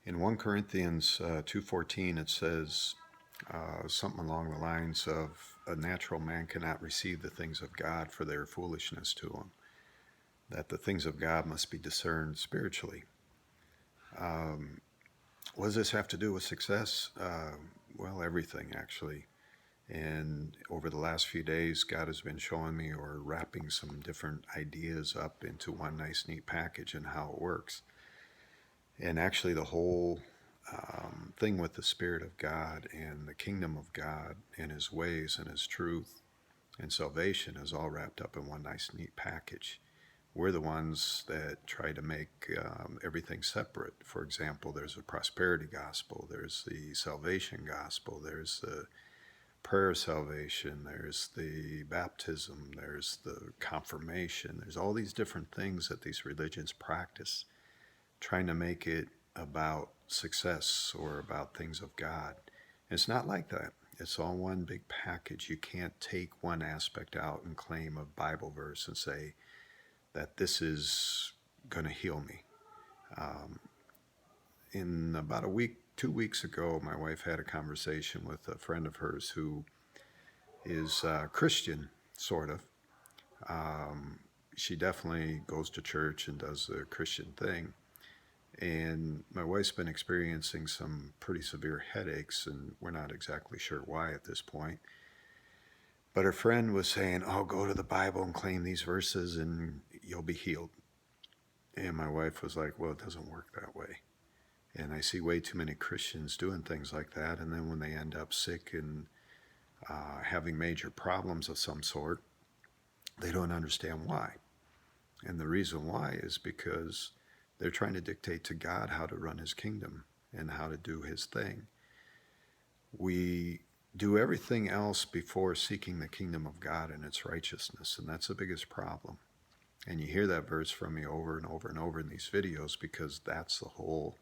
In 1 Corinthians 2:14, it says something along the lines of a natural man cannot receive the things of God for their foolishness to him, that the things of God must be discerned spiritually. What does this have to do with success? Well, everything, actually. And over the last few days, God has been showing me or wrapping some different ideas up into one nice, neat package and how it works. And actually, the whole thing with the Spirit of God and the kingdom of God and His ways and His truth and salvation is all wrapped up in one nice, neat package. We're the ones that try to make everything separate. For example, there's a prosperity gospel, there's the salvation gospel, there's the prayer salvation, there's the baptism, there's the confirmation, there's all these different things that these religions practice, trying to make it about success or about things of God. It's not like that. It's all one big package. You can't take one aspect out and claim a Bible verse and say that this is going to heal me. In about a week, 2 weeks ago, my wife had a conversation with a friend of hers who is Christian, sort of. She definitely goes to church and does the Christian thing. And my wife's been experiencing some pretty severe headaches, and we're not exactly sure why at this point. But her friend was saying, oh, go to the Bible and claim these verses and you'll be healed. And my wife was like, well, it doesn't work that way. And I see way too many Christians doing things like that. And then when they end up sick and having major problems of some sort, they don't understand why. And the reason why is because they're trying to dictate to God how to run His kingdom and how to do His thing. We do everything else before seeking the kingdom of God and its righteousness, and that's the biggest problem. And you hear that verse from me over and over and over in these videos because that's the whole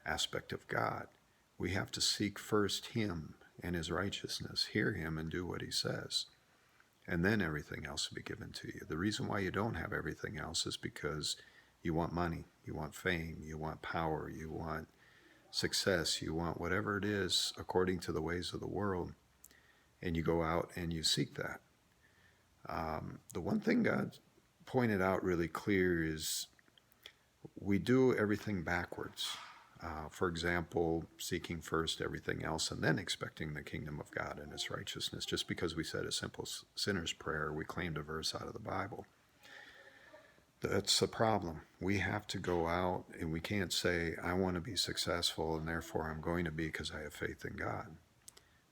aspect of God. We have to seek first Him and His righteousness, hear Him and do what He says, and then everything else will be given to you. The reason why you don't have everything else is because you want money, you want fame, you want power, you want success, you want whatever it is according to the ways of the world, and you go out and you seek that. The one thing God pointed out really clear is we do everything backwards. For example, seeking first everything else and then expecting the kingdom of God and His righteousness. Just because we said a simple sinner's prayer, we claimed a verse out of the Bible. That's the problem. We have to go out and we can't say, I want to be successful and therefore I'm going to be because I have faith in God.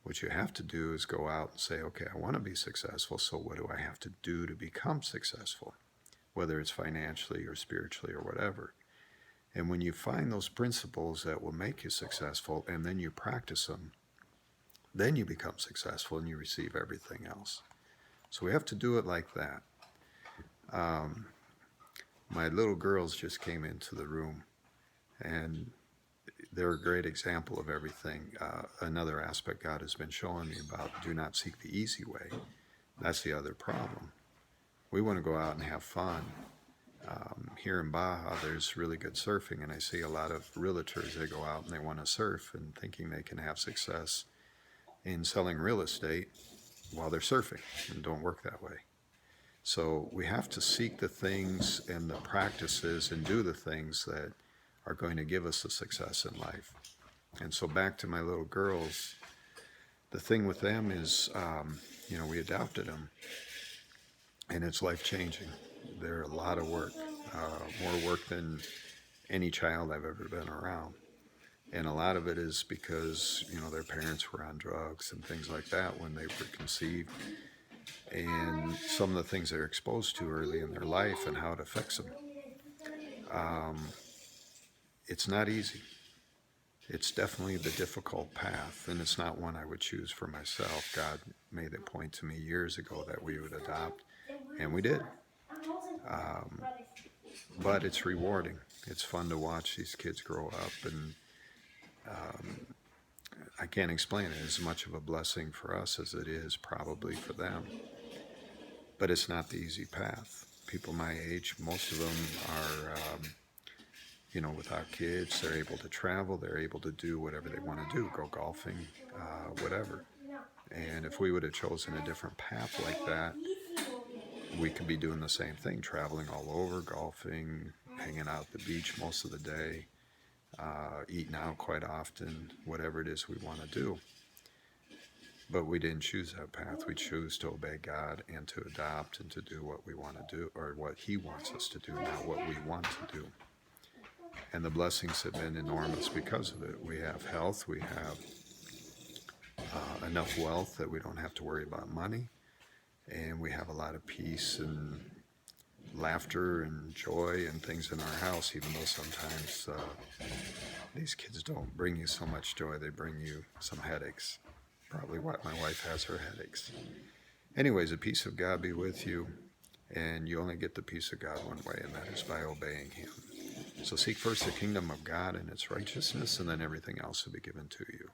What you have to do is go out and say, okay, I want to be successful, so what do I have to do to become successful? Whether it's financially or spiritually or whatever. And when you find those principles that will make you successful and then you practice them, then you become successful and you receive everything else. So we have to do it like that. My little girls just came into the room, and they're a great example of everything. Another aspect God has been showing me about, do not seek the easy way. That's the other problem. We want to go out and have fun. Here in Baja, there's really good surfing, and I see a lot of realtors, they go out and they want to surf and thinking they can have success in selling real estate while they're surfing, and don't work that way. So we have to seek the things and the practices and do the things that are going to give us the success in life. And so back to my little girls, the thing with them is, we adopted them, and it's life-changing. They're a lot of work, more work than any child I've ever been around. And a lot of it is because, their parents were on drugs and things like that when they were conceived. And some of the things they're exposed to early in their life and how it affects them. It's not easy. It's definitely the difficult path, and it's not one I would choose for myself. God made a point to me years ago that we would adopt, and we did. But it's rewarding. It's fun to watch these kids grow up, and I can't explain it. It's as much of a blessing for us as it is probably for them. But it's not the easy path. People my age, most of them are, without kids. They're able to travel. They're able to do whatever they want to do, go golfing, whatever. And if we would have chosen a different path like that, we could be doing the same thing, traveling all over, golfing, hanging out at the beach most of the day, eating out quite often, whatever it is we want to do. But we didn't choose that path. We chose to obey God and to adopt and to do what we want to do, or what He wants us to do, not what we want to do. And the blessings have been enormous because of it. We have health. We have enough wealth that we don't have to worry about money. And we have a lot of peace and laughter and joy and things in our house, even though sometimes these kids don't bring you so much joy. They bring you some headaches. Probably why my wife has her headaches. Anyways, the peace of God be with you. And you only get the peace of God one way, and that is by obeying Him. So seek first the kingdom of God and its righteousness, and then everything else will be given to you.